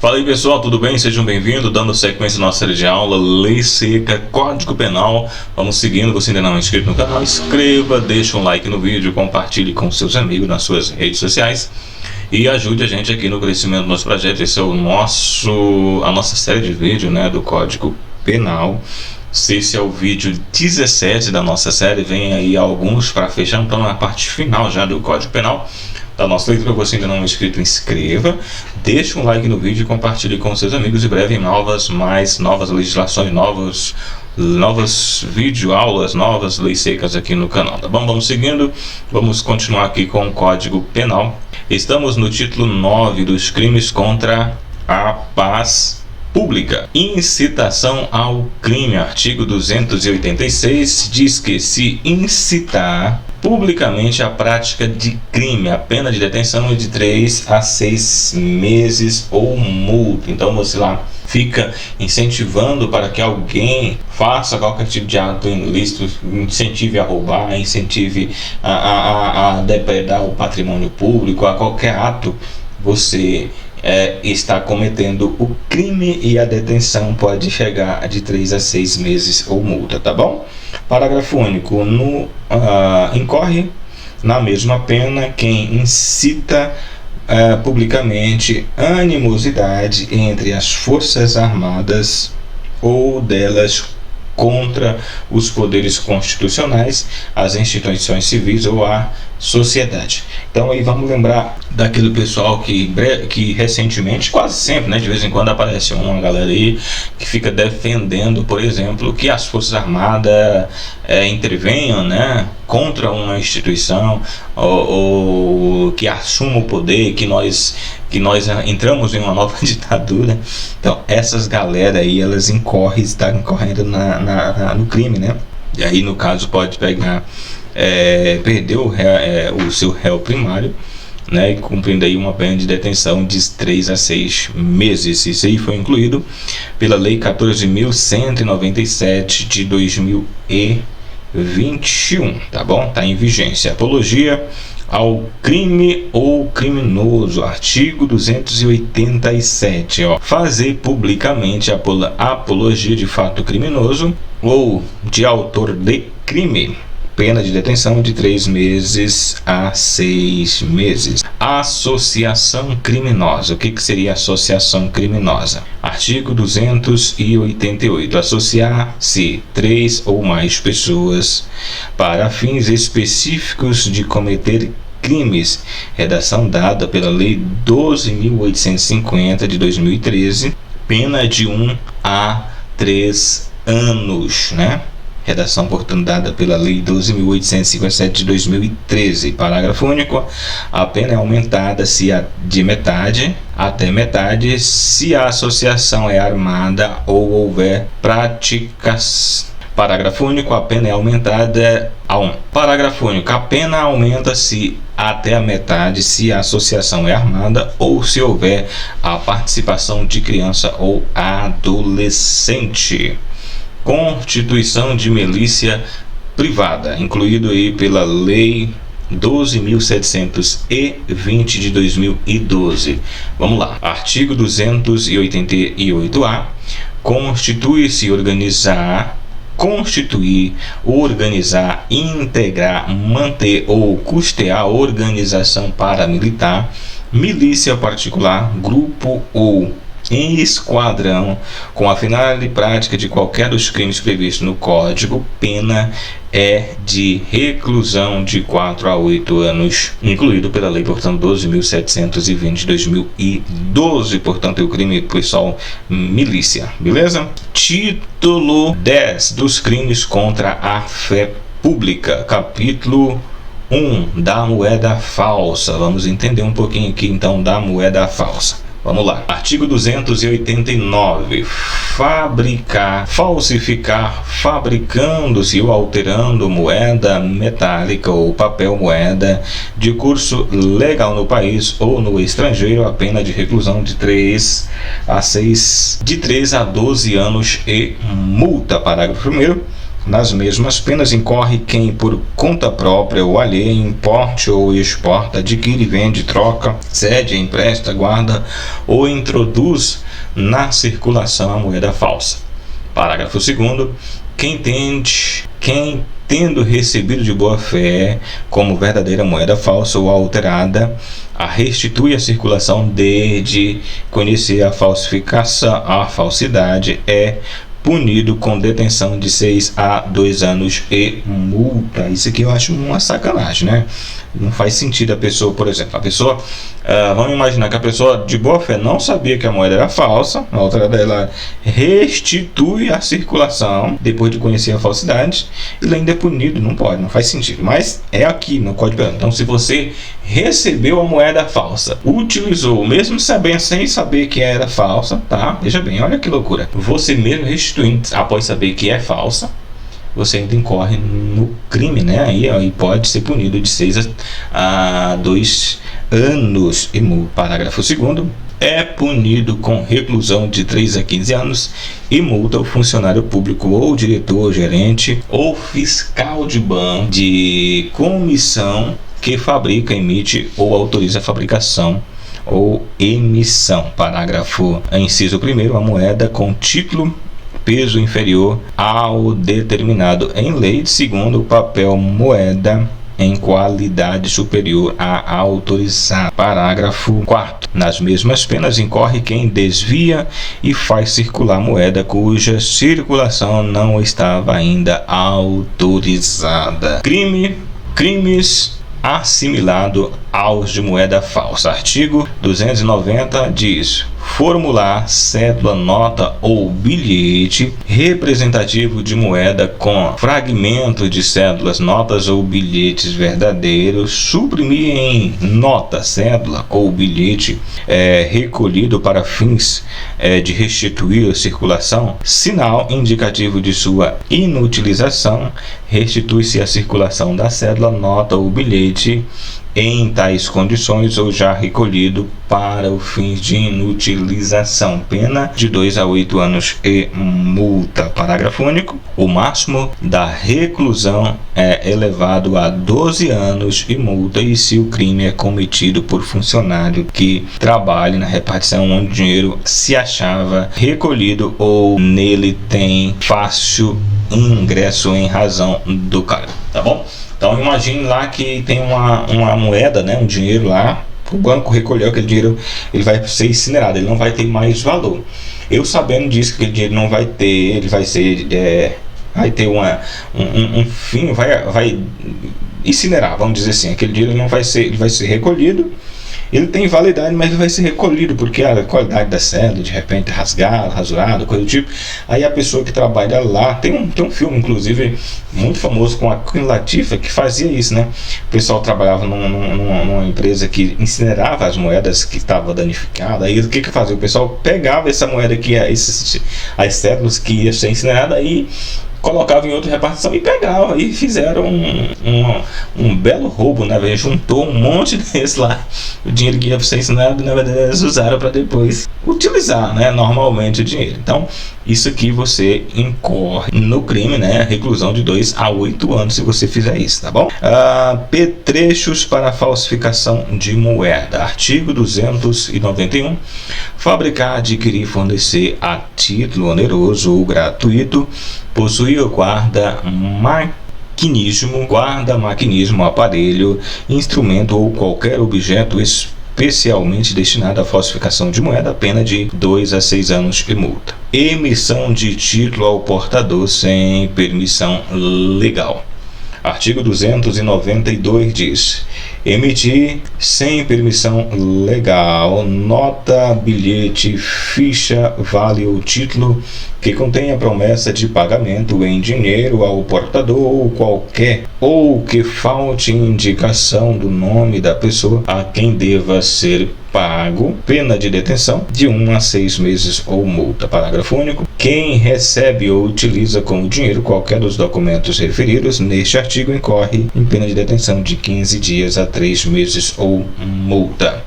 Fala aí pessoal, tudo bem? Sejam bem-vindos, dando sequência à nossa série de aula Lei Seca, Código Penal. Vamos seguindo, você ainda não é inscrito no canal, inscreva, deixa um like no vídeo, compartilhe com seus amigos nas suas redes sociais e ajude a gente aqui no crescimento do nosso projeto. Esse é a nossa série de vídeo, né, do Código Penal. Esse é o vídeo 17 da nossa série, vem aí alguns para fechar, então na parte final já do Código Penal da nossa leitura. Você ainda não é inscrito, inscreva, deixe um like no vídeo e compartilhe com seus amigos. Em breve novas legislações, novas videoaulas, novas leis secas aqui no canal, tá bom? Vamos seguindo, vamos continuar aqui com o Código Penal. Estamos no título 9 dos crimes contra a paz pública. Incitação ao crime. Artigo 286 diz que se incitar publicamente a prática de crime, a pena de detenção é de 3 a 6 meses ou multa. Então você lá fica incentivando para que alguém faça qualquer tipo de ato ilícito, incentive a roubar, incentive a depredar o patrimônio público, a qualquer ato, você está cometendo o crime e a detenção pode chegar de 3 a 6 meses ou multa, tá bom? Parágrafo único. Incorre na mesma pena quem incita publicamente animosidade entre as Forças Armadas ou delas contra os poderes constitucionais, as instituições civis ou a sociedade. Então aí vamos lembrar daquele pessoal que recentemente, quase sempre, né, de vez em quando aparece uma galera aí que fica defendendo, por exemplo, que as Forças Armadas intervenham, né, contra uma instituição ou que assuma o poder, que nós entramos em uma nova ditadura. Então essas galera aí, elas estão incorrendo no crime, né? E aí no caso pode pegar, perder o seu réu primário, né, cumprindo aí uma pena de detenção de 3 a 6 meses. Isso aí foi incluído pela Lei 14.197 de 2021, tá bom? Tá em vigência. Apologia ao crime ou criminoso, artigo 287, fazer publicamente apologia de fato criminoso ou de autor de crime, pena de detenção de 3 meses a 6 meses. Associação criminosa. O que seria associação criminosa? Artigo 288. Associar-se 3 ou mais pessoas para fins específicos de cometer crimes. Redação dada pela Lei 12.850 de 2013. Pena de 1 a 3 anos, né? Redação, portanto, dada pela Lei 12.857 de 2013. Parágrafo único. A pena é aumentada de metade até metade se a associação é armada ou houver práticas. Parágrafo único. A pena é aumentada a 1. Parágrafo único. A pena aumenta-se até a metade se a associação é armada ou se houver a participação de criança ou adolescente. Constituição de milícia privada, incluído aí pela Lei 12.720 de 2012. Vamos lá. Artigo 288-A. Constituir, organizar, integrar, manter ou custear organização paramilitar, milícia particular, grupo ou em esquadrão com a finalidade prática de qualquer dos crimes previstos no Código. Pena é de reclusão de 4 a 8 anos, incluído pela Lei, portanto, 12.720 de 2012, portanto, é o crime, pessoal, milícia, beleza? Título 10 dos crimes contra a fé pública, capítulo 1 da moeda falsa. Vamos entender um pouquinho aqui então da moeda falsa. Vamos lá. Artigo 289. Fabricar, falsificar, fabricando-se ou alterando moeda metálica ou papel moeda de curso legal no país ou no estrangeiro, a pena de reclusão de 3 a 12 anos e multa. Parágrafo 1º. Nas mesmas penas incorre quem, por conta própria ou alheia, importe ou exporta, adquire, vende, troca, cede, empresta, guarda ou introduz na circulação a moeda falsa. Parágrafo 2º. Quem tendo recebido de boa fé como verdadeira moeda falsa ou alterada, a restitui à circulação desde conhecer a falsidade, é punido com detenção de 6 a 2 anos e multa. Isso aqui eu acho uma sacanagem, né? Não faz sentido a pessoa, por exemplo, vamos imaginar que a pessoa de boa fé não sabia que a moeda era falsa, a outra dela restitui a circulação depois de conhecer a falsidade, ele ainda é punido, não pode, não faz sentido, mas é aqui no Código Penal. Então, se você recebeu a moeda falsa, utilizou, mesmo sem saber que era falsa, tá? Veja bem, olha que loucura, você mesmo restituindo após saber que é falsa, você ainda incorre no crime, né? Aí pode ser punido de 6 a 2 anos e multa. Parágrafo 2º. É punido com reclusão de 3 a 15 anos e multa o funcionário público ou diretor, gerente ou fiscal de banco de comissão que fabrica, emite ou autoriza a fabricação ou emissão. Parágrafo inciso 1º. A moeda com título peso inferior ao determinado em lei, segundo o papel moeda em qualidade superior à autorizada. Parágrafo 4º. Nas mesmas penas incorre quem desvia e faz circular moeda cuja circulação não estava ainda autorizada. Crimes assimilado aos de moeda falsa. Artigo 290 diz: formular cédula, nota ou bilhete representativo de moeda com fragmento de cédulas, notas ou bilhetes verdadeiros, suprimir em nota, cédula ou bilhete recolhido para fins de restituir a circulação, sinal indicativo de sua inutilização, restitui-se a circulação da cédula, nota ou bilhete em tais condições ou já recolhido para o fim de inutilização, pena de 2 a 8 anos e multa. Parágrafo único. O máximo da reclusão é elevado a 12 anos e multa, e se o crime é cometido por funcionário que trabalhe na repartição onde o dinheiro se achava recolhido ou nele tem fácil ingresso em razão do cargo, tá bom? Então imagine lá que tem uma moeda, né, um dinheiro lá, o banco recolheu aquele dinheiro, ele vai ser incinerado, ele não vai ter mais valor. Eu sabendo disso, que aquele dinheiro não vai ter, ele vai ser, vai ter um fim, vai incinerar, vamos dizer assim, aquele dinheiro não vai ser, ele vai ser recolhido. Ele tem validade, mas ele vai ser recolhido, porque a qualidade da cédula, de repente, rasgada, rasurada, coisa do tipo. Aí a pessoa que trabalha lá, tem um filme, inclusive, muito famoso com a Queen Latifah, que fazia isso, né? O pessoal trabalhava numa empresa que incinerava as moedas que estavam danificadas. Aí o que fazia? O pessoal pegava essa moeda, as cédulas que iam ser incineradas, aí colocava em outra repartição e pegava, e fizeram um belo roubo, né? Juntou um monte desse lá, o dinheiro que ia ser ensinado, na verdade eles usaram para depois utilizar, né, normalmente o dinheiro. Então isso aqui você incorre no crime, né, reclusão de 2 a 8 anos se você fizer isso, tá bom? Petrechos para falsificação de moeda. Artigo 291. Fabricar, adquirir, fornecer a título oneroso ou gratuito, possuir ou guarda maquinismo, aparelho, instrumento ou qualquer objeto especialmente destinado à falsificação de moeda, pena de 2 a 6 anos e multa. Emissão de título ao portador sem permissão legal. Artigo 292 diz: emitir sem permissão legal nota, bilhete, ficha, vale ou título que contenha promessa de pagamento em dinheiro ao portador ou que falte indicação do nome da pessoa a quem deva ser pago, pena de detenção de 1 a 6 meses ou multa. Parágrafo único. Quem recebe ou utiliza como dinheiro qualquer dos documentos referidos neste artigo incorre em pena de detenção de 15 dias a 3 meses ou multa.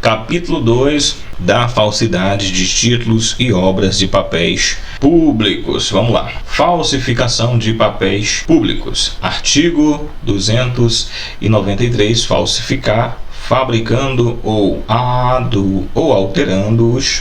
Capítulo 2 da falsidade de títulos e obras de papéis públicos. Vamos lá. Falsificação de papéis públicos. Artigo 293. Falsificar, fabricando ou alterando-os.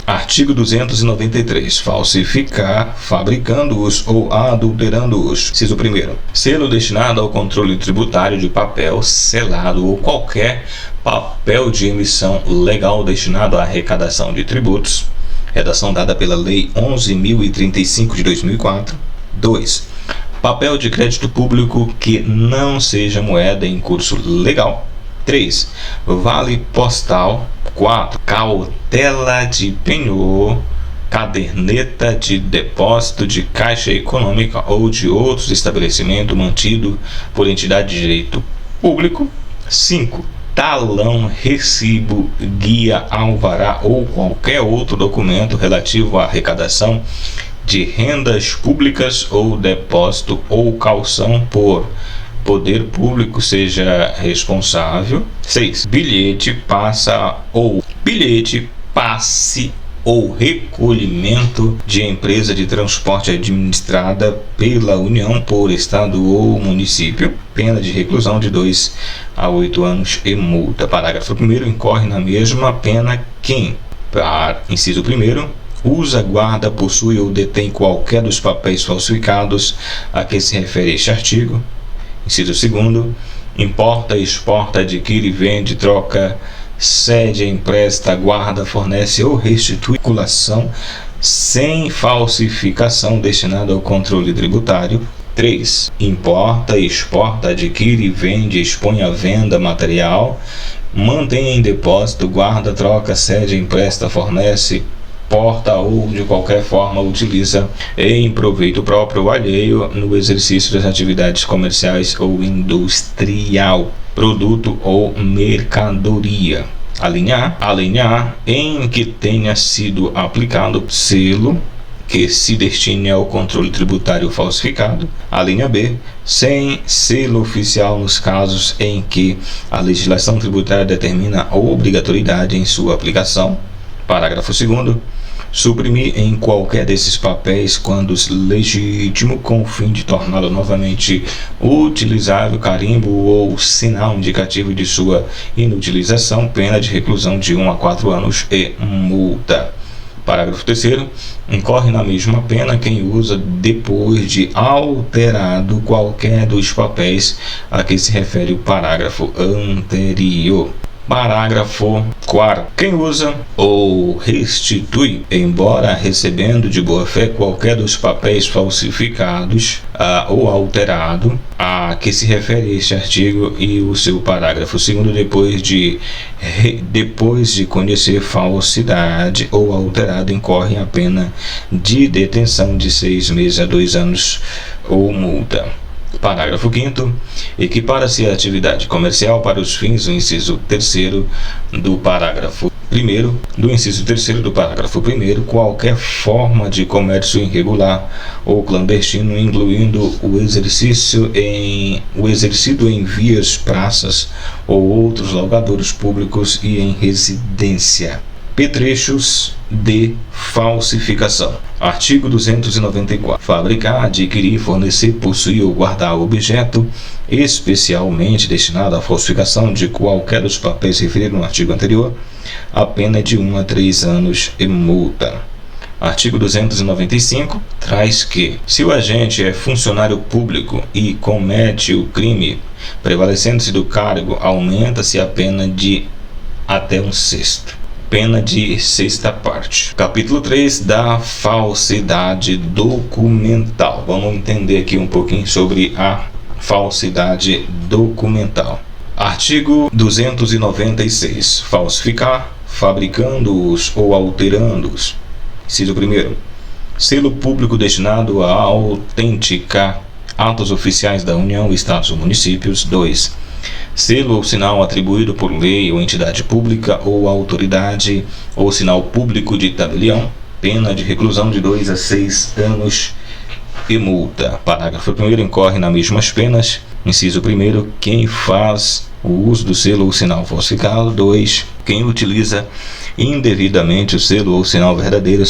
Artigo 293. Falsificar, fabricando-os ou adulterando-os. Inciso 1º. Selo destinado ao controle tributário de papel selado ou qualquer papel de emissão legal destinado à arrecadação de tributos. Redação dada pela Lei 11.035 de 2004. 2. Papel de crédito público que não seja moeda em curso legal. 3. Vale postal. 4. Cautela de penhor, caderneta de depósito de caixa econômica ou de outros estabelecimento mantido por entidade de direito público. 5. Talão, recibo, guia, alvará ou qualquer outro documento relativo à arrecadação de rendas públicas ou depósito ou calção por poder público seja responsável. 6. Bilhete, passe ou recolhimento de empresa de transporte administrada pela União por Estado ou município. Pena de reclusão de 2 a 8 anos e multa. Parágrafo 1º. Incorre na mesma pena quem, inciso 1º, usa, guarda, possui ou detém qualquer dos papéis falsificados a que se refere este artigo. Inciso 2º. Importa, exporta, adquire, vende, troca, cede, empresta, guarda, fornece ou restitui circulação sem falsificação destinada ao controle tributário. 3. Importa, exporta, adquire, vende, expõe à venda material, mantém em depósito, guarda, troca, cede, empresta, fornece, porta ou de qualquer forma utiliza em proveito próprio ou alheio no exercício das atividades comerciais ou industrial, produto ou mercadoria. Alínea A, em que tenha sido aplicado selo que se destine ao controle tributário falsificado. Alínea B, sem selo oficial nos casos em que a legislação tributária determina a obrigatoriedade em sua aplicação. Parágrafo 2º. Suprimir em qualquer desses papéis, quando legítimo, com o fim de torná-lo novamente utilizável, carimbo ou sinal indicativo de sua inutilização, pena de reclusão de 1 a 4 anos e multa. Parágrafo 3º. Incorre na mesma pena quem usa, depois de alterado, qualquer dos papéis a que se refere o parágrafo anterior. Parágrafo 4º. Quem usa ou restitui, embora recebendo de boa fé, qualquer dos papéis falsificados ou alterado a que se refere este artigo e o seu parágrafo 2º, depois de conhecer falsidade ou alterado, incorre a pena de detenção de 6 meses a 2 anos ou multa. Parágrafo 5º. Equipara-se a atividade comercial para os fins do inciso 3º do parágrafo 1º, qualquer forma de comércio irregular ou clandestino, incluindo o exercido em vias, praças ou outros logradouros públicos e em residência. Petrechos de falsificação. Artigo 294. Fabricar, adquirir, fornecer, possuir ou guardar objeto especialmente destinado à falsificação de qualquer dos papéis referidos no artigo anterior, a pena é de 1 a 3 anos e multa. Artigo 295 traz que, se o agente é funcionário público e comete o crime, prevalecendo-se do cargo, aumenta-se a pena de até 1/6. Pena de 6ª parte. Capítulo 3 da falsidade documental. Vamos entender aqui um pouquinho sobre a falsidade documental. Artigo 296. Falsificar, fabricando-os ou alterando-os. Inciso 1º. Selo público destinado a autenticar atos oficiais da União, Estados ou municípios. 2. Selo ou sinal atribuído por lei ou entidade pública ou autoridade ou sinal público de tabelião, pena de reclusão de 2 a 6 anos e multa. Parágrafo 1º. Incorre nas mesmas penas, inciso 1º, quem faz o uso do selo ou sinal falsificado. 2. Quem utiliza indevidamente o selo ou sinal verdadeiro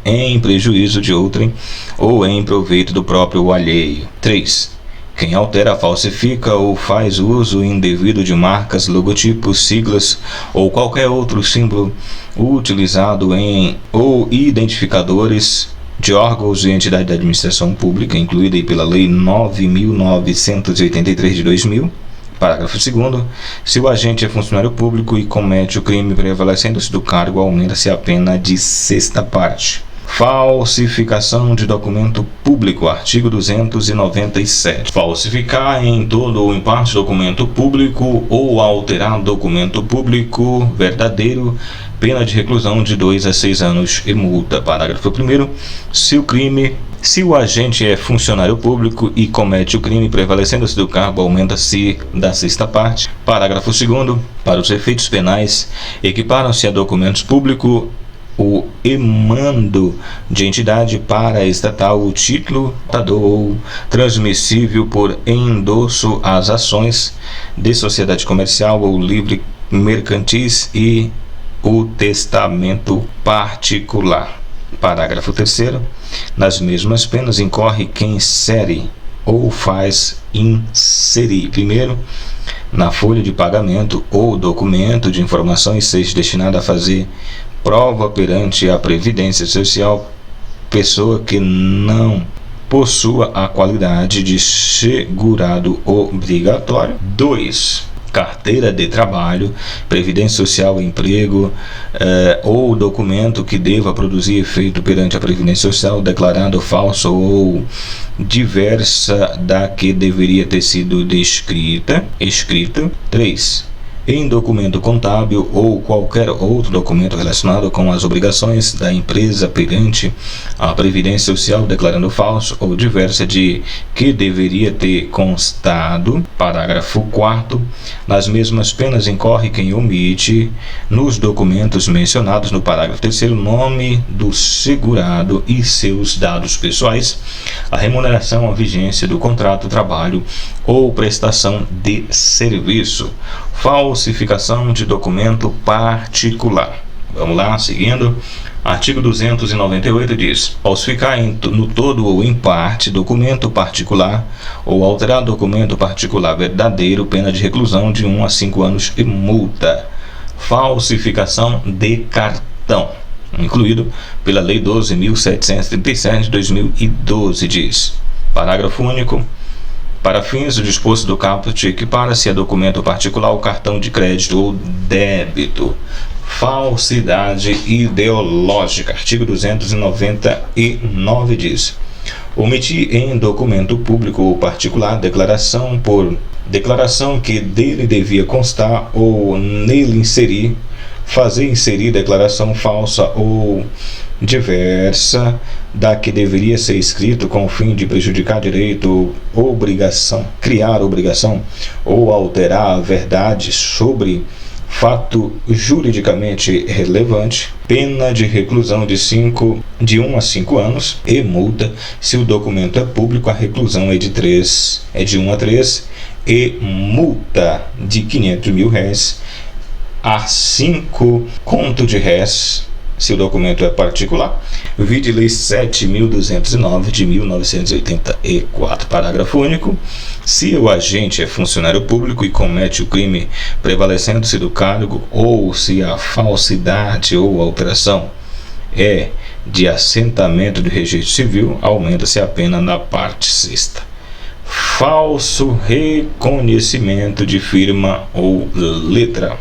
em prejuízo de outrem ou em proveito do próprio alheio. 3. Quem altera, falsifica ou faz uso indevido de marcas, logotipos, siglas ou qualquer outro símbolo utilizado em ou identificadores de órgãos e entidades da administração pública, incluída pela Lei 9.983 de 2000. Parágrafo 2º. Se o agente é funcionário público e comete o crime prevalecendo-se do cargo, aumenta-se a pena de sexta parte. Falsificação de documento público. Artigo 297. Falsificar em todo ou em parte documento público ou alterar documento público verdadeiro, pena de reclusão de 2 a 6 anos e multa. Parágrafo 1º. Se o agente é funcionário público e comete o crime prevalecendo-se do cargo, aumenta-se da sexta parte. Parágrafo 2º. Para os efeitos penais, equiparam-se a documentos públicos o emando de entidade paraestatal, o título ou transmissível por endosso às ações de sociedade comercial ou livre mercantis e o testamento particular. Parágrafo 3º. Nas mesmas penas incorre quem insere ou faz inserir, primeiro, na folha de pagamento ou documento de informações seja destinado a fazer prova perante a Previdência Social, pessoa que não possua a qualidade de segurado obrigatório. 2. Carteira de trabalho, previdência social, emprego ou documento que deva produzir efeito perante a Previdência Social, declarado falso ou diversa da que deveria ter sido escrita. 3. Em documento contábil ou qualquer outro documento relacionado com as obrigações da empresa perante a Previdência Social, declarando falso ou diversa de que deveria ter constado. Parágrafo 4º. Nas mesmas penas incorre quem omite nos documentos mencionados no parágrafo 3º o nome do segurado e seus dados pessoais, a remuneração, a vigência do contrato de trabalho ou prestação de serviço. Falsificação de documento particular. Vamos lá, seguindo. Artigo 298 diz: falsificar no todo ou em parte documento particular ou alterar documento particular verdadeiro, pena de reclusão de 1 a 5 anos e multa. Falsificação de cartão, incluído pela Lei 12.737 de 2012, diz: parágrafo único. Para fins do disposto do caput, equipara-se a documento particular o cartão de crédito ou débito. Falsidade ideológica. Artigo 299 diz: omitir em documento público ou particular declaração que dele devia constar ou nele inserir, fazer inserir declaração falsa ou diversa da que deveria ser escrito com o fim de prejudicar direito ou obrigação, criar obrigação ou alterar a verdade sobre fato juridicamente relevante, pena de reclusão de 1 a 5 anos e multa. Se o documento é público, a reclusão é de 1 a 3 e multa de R$500.000 a 5 conto de réis se o documento é particular. Vide Lei 7.209 de 1984. Parágrafo único. Se o agente é funcionário público e comete o crime prevalecendo-se do cargo, ou se a falsidade ou alteração é de assentamento de registro civil, aumenta-se a pena na parte sexta. Falso reconhecimento de firma ou letra.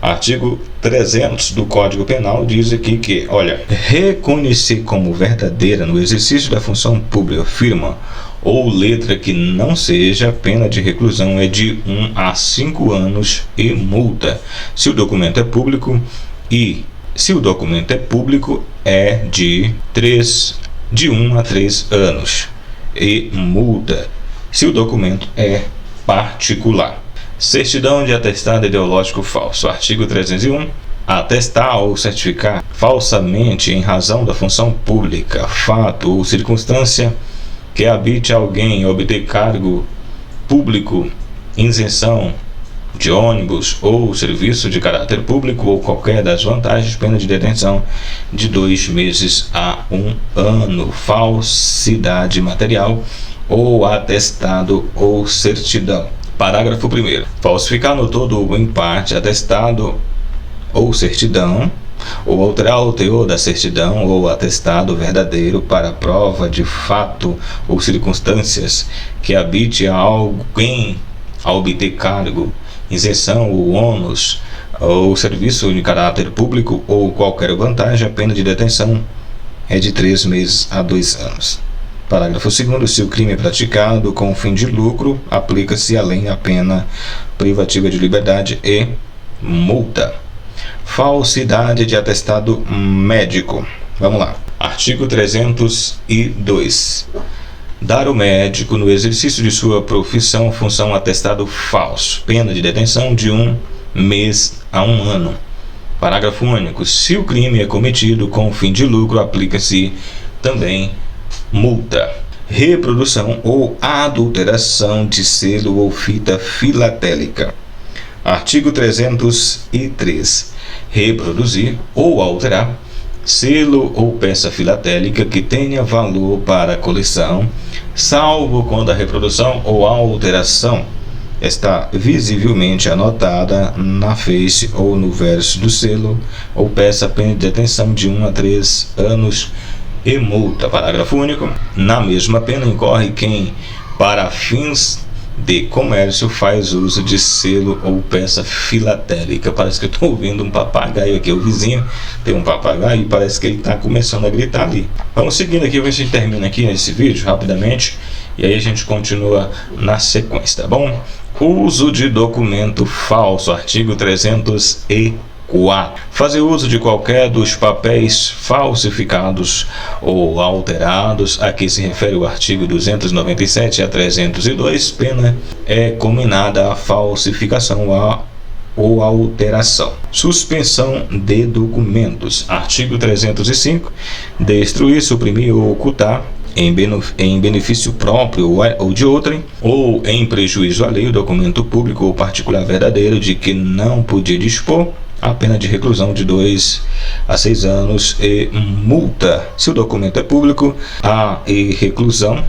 Artigo 300 do Código Penal diz aqui que, reconhecer como verdadeira no exercício da função pública firma ou letra que não seja, pena de reclusão é de 1 a 5 anos e multa. Se o documento é público é de 1 a 3 anos e multa se o documento é particular. Certidão de atestado ideológico falso. Artigo 301. Atestar ou certificar falsamente em razão da função pública, fato ou circunstância que habite alguém obter cargo público, isenção, de ônibus ou serviço de caráter público ou qualquer das vantagens, pena de detenção de 2 meses a 1 ano. Falsidade material ou atestado ou certidão. Parágrafo 1º. Falsificar no todo ou em parte atestado ou certidão, ou alterar o teor da certidão ou atestado verdadeiro para prova de fato ou circunstâncias que habite a alguém a obter cargo, isenção ou ônus ou serviço de caráter público ou qualquer vantagem, a pena de detenção é de 3 meses a 2 anos. Parágrafo 2º. Se o crime é praticado com fim de lucro, aplica-se além a pena privativa de liberdade e multa. Falsidade de atestado médico. Vamos lá. Artigo 302. Dar ao médico, no exercício de sua profissão, função atestado falso. Pena de detenção de 1 mês a 1 ano. Parágrafo único. Se o crime é cometido com fim de lucro, aplica-se também multa. Reprodução ou adulteração de selo ou fita filatélica. Artigo 303. Reproduzir ou alterar selo ou peça filatélica que tenha valor para a coleção, salvo quando a reprodução ou alteração está visivelmente anotada na face ou no verso do selo ou peça, pena de detenção de 1 a 3 anos e multa. Parágrafo único. Na mesma pena incorre quem, para fins de comércio, faz uso de selo ou peça filatélica. Parece que eu estou ouvindo um papagaio aqui. O vizinho tem um papagaio e parece que ele está começando a gritar ali. Vamos seguindo aqui, ver se a gente termina aqui nesse vídeo rapidamente e aí a gente continua na sequência, tá bom? Uso de documento falso. Artigo 304. Fazer uso de qualquer dos papéis falsificados ou alterados a que se refere o artigo 297 a 302, pena é cominada a falsificação ou alteração. Suspensão de documentos. Artigo 305. Destruir, suprimir ou ocultar em benefício próprio ou de outrem, ou em prejuízo alheio, documento público ou particular verdadeiro de que não podia dispor, a pena de reclusão de 2 a 6 anos e multa. Se o documento é público, e reclusão.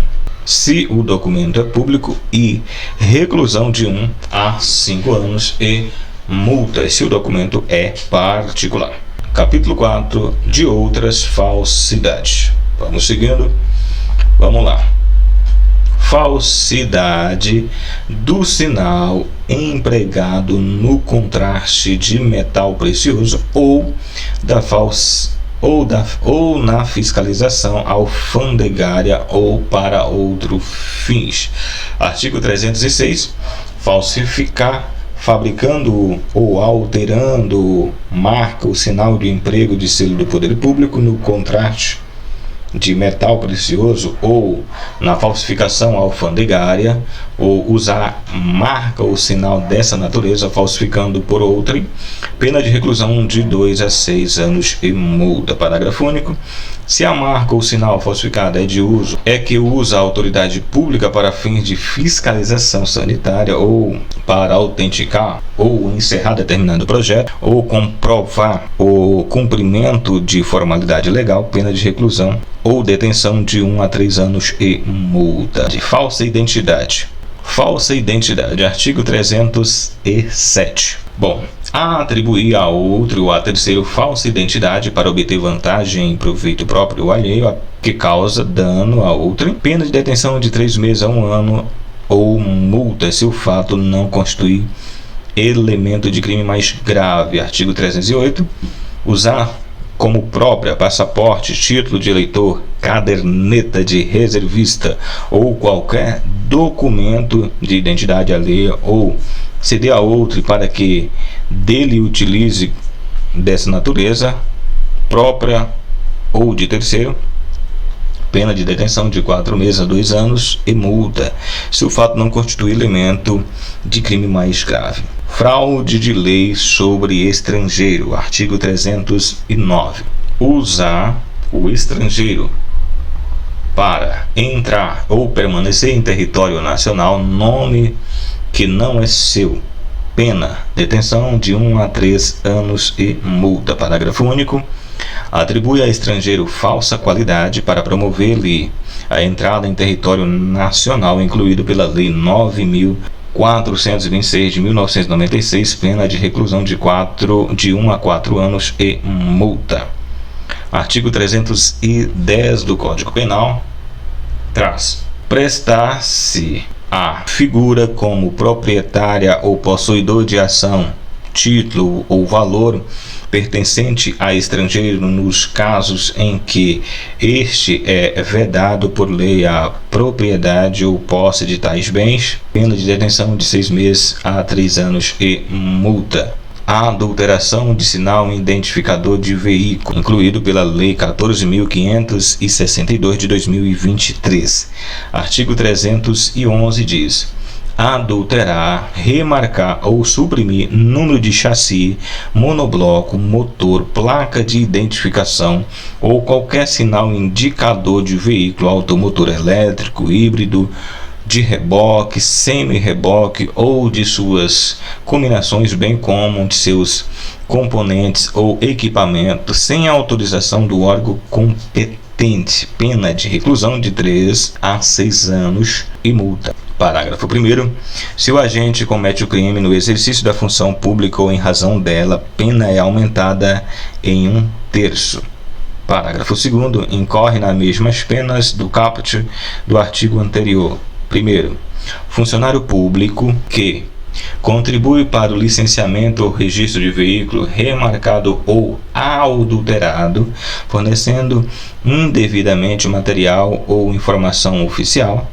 Se o documento é público, e reclusão de 1 a 5 anos e multa se o documento é particular. Capítulo 4. De outras falsidades. Vamos seguindo. Vamos lá. Falsidade do sinal empregado no contraste de metal precioso ou na fiscalização alfandegária ou para outros fins. Artigo 306. Falsificar, fabricando ou alterando marca ou sinal de emprego de selo do poder público no contraste de metal precioso ou na falsificação alfandegária, ou usar marca ou sinal dessa natureza falsificando por outrem, pena de reclusão de 2 a 6 anos e multa. Parágrafo único. Se a marca ou sinal falsificada é que usa a autoridade pública para fins de fiscalização sanitária ou para autenticar ou encerrar determinado projeto ou comprovar o cumprimento de formalidade legal, pena de reclusão ou detenção de 1 a 3 anos e multa. De falsa identidade. Falsa identidade. Artigo 307. Bom, atribuir a outro ou a terceiro falsa identidade para obter vantagem em proveito próprio ou alheio que causa dano a outro, pena de detenção de 3 meses a 1 ano ou multa se o fato não constituir elemento de crime mais grave. Artigo 308. Usar como própria passaporte, título de eleitor, caderneta de reservista ou qualquer documento de identidade alheia ou ceder a outro para que dele utilize dessa natureza, própria ou de terceiro, pena de detenção de 4 meses a 2 anos e multa se o fato não constituir elemento de crime mais grave. Fraude de lei sobre estrangeiro. Artigo 309. Usar o estrangeiro para entrar ou permanecer em território nacional nome que não é seu, Pena: detenção de 1 a 3 anos e multa. Parágrafo único. Atribui a estrangeiro falsa qualidade para promover-lhe a entrada em território nacional, incluído pela Lei 9.426 de 1996, pena de reclusão de 1 a 4 anos e multa. Artigo 310 do Código Penal traz: prestar-se a figura como proprietária ou possuidor de ação, título ou valor pertencente a estrangeiro nos casos em que este é vedado por lei a propriedade ou posse de tais bens, pena de detenção de 6 meses a 3 anos e multa. A adulteração de sinal identificador de veículo, incluído pela Lei 14.562 de 2023. Artigo 311 diz: adulterar, remarcar ou suprimir número de chassi, monobloco, motor, placa de identificação ou qualquer sinal indicador de veículo automotor elétrico, híbrido, de reboque, semi-reboque ou de suas combinações, bem como de seus componentes ou equipamentos, sem autorização do órgão competente, pena de reclusão de 3 a 6 anos e multa. Parágrafo 1º. Se o agente comete o crime no exercício da função pública ou em razão dela, pena é aumentada em 1/3. Parágrafo 2º. Incorre nas mesmas penas do caput do artigo anterior. Primeiro, funcionário público que contribui para o licenciamento ou registro de veículo remarcado ou adulterado, fornecendo indevidamente material ou informação oficial.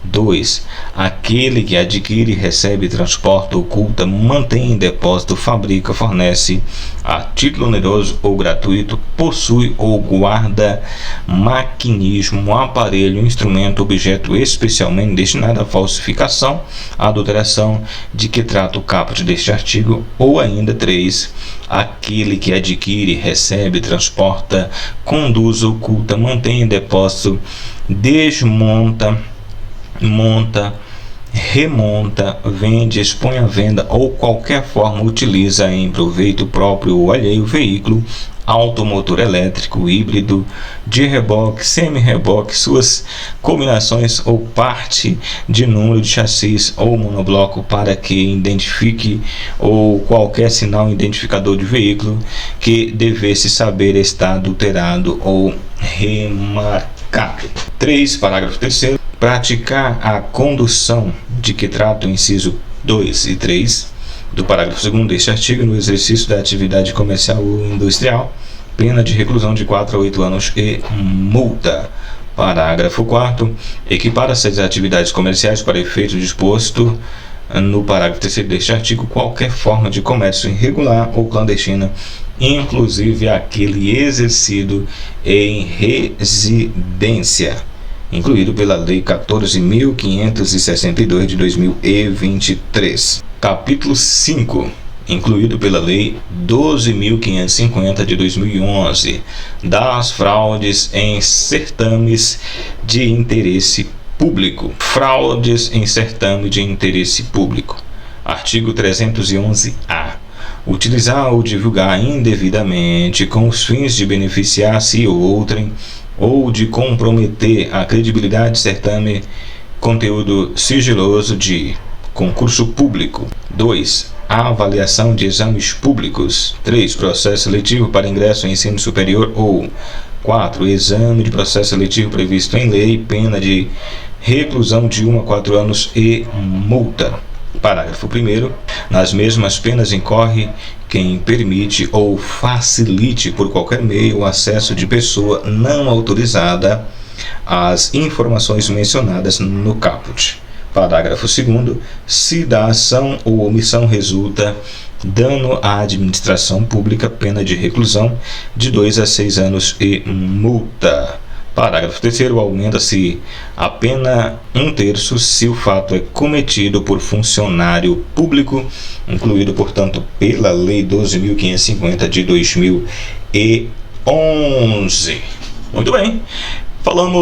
2. Aquele que adquire, recebe, transporta, oculta, mantém em depósito, fabrica, fornece a título oneroso ou gratuito, possui ou guarda maquinismo, aparelho, instrumento, objeto especialmente destinado à falsificação, adulteração de que trata o caput deste artigo. Ou ainda 3. Aquele que adquire, recebe, transporta, conduz, oculta, mantém em depósito, desmonta, monta, remonta, vende, expõe à venda ou qualquer forma utiliza em proveito próprio ou alheio veículo automotor elétrico, híbrido, de reboque, semi-reboque, suas combinações ou parte de número de chassis ou monobloco para que identifique ou qualquer sinal identificador de veículo que devesse saber estar adulterado ou remarcado. 3. Parágrafo 3º. Praticar a condução de que trata o inciso 2 e 3 do parágrafo 2º deste artigo no exercício da atividade comercial ou industrial, pena de reclusão de 4 a 8 anos e multa. Parágrafo 4º. Equipara-se às atividades comerciais para efeito disposto no parágrafo 3º deste artigo qualquer forma de comércio irregular ou clandestina, inclusive aquele exercido em residência, incluído pela Lei 14.562 de 2023. Capítulo 5, incluído pela Lei 12.550 de 2011, das fraudes em certames de interesse público. Fraudes em certame de interesse público. Artigo 311-A. Utilizar ou divulgar indevidamente com os fins de beneficiar-se ou outrem ou de comprometer a credibilidade de certame, conteúdo sigiloso de concurso público. 2. A avaliação de exames públicos. 3. Processo seletivo para ingresso em ensino superior ou 4. Exame de processo seletivo previsto em lei, pena de reclusão de 1 a 4 anos e multa. Parágrafo 1º. Nas mesmas penas incorre quem permite ou facilite por qualquer meio o acesso de pessoa não autorizada às informações mencionadas no caput. Parágrafo 2º. Se da ação ou omissão resulta dano à administração pública, pena de reclusão de 2 a 6 anos e multa. Parágrafo 3º. Aumenta-se a pena 1/3 se o fato é cometido por funcionário público, incluído, portanto, pela Lei 12.550 de 2011. Muito bem.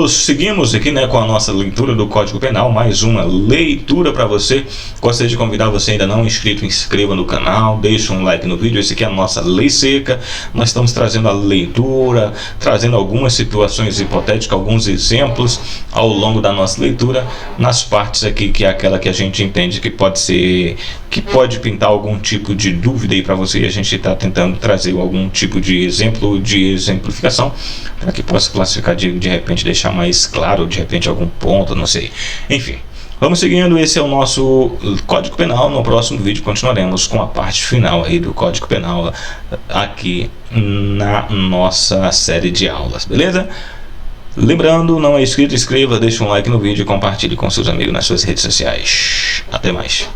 Seguimos aqui, né, com a nossa leitura do Código Penal, mais uma leitura para você. Gostaria de convidar você ainda não inscrito, inscreva no canal, deixa um like no vídeo. Esse aqui é a nossa lei seca. Nós estamos trazendo a leitura, trazendo algumas situações hipotéticas, alguns exemplos ao longo da nossa leitura, nas partes aqui que é aquela que a gente entende que pode ser, que pode pintar algum tipo de dúvida aí para você, e a gente está tentando trazer algum tipo de exemplo, de exemplificação, para que possa classificar de repente deixar mais claro, de repente algum ponto, não sei. Enfim, vamos seguindo. Esse é o nosso Código Penal. No próximo vídeo continuaremos com a parte final aí do Código Penal aqui na nossa série de aulas, beleza? Lembrando, não é inscrito, inscreva, deixa um like no vídeo e compartilhe com seus amigos nas suas redes sociais. Até mais.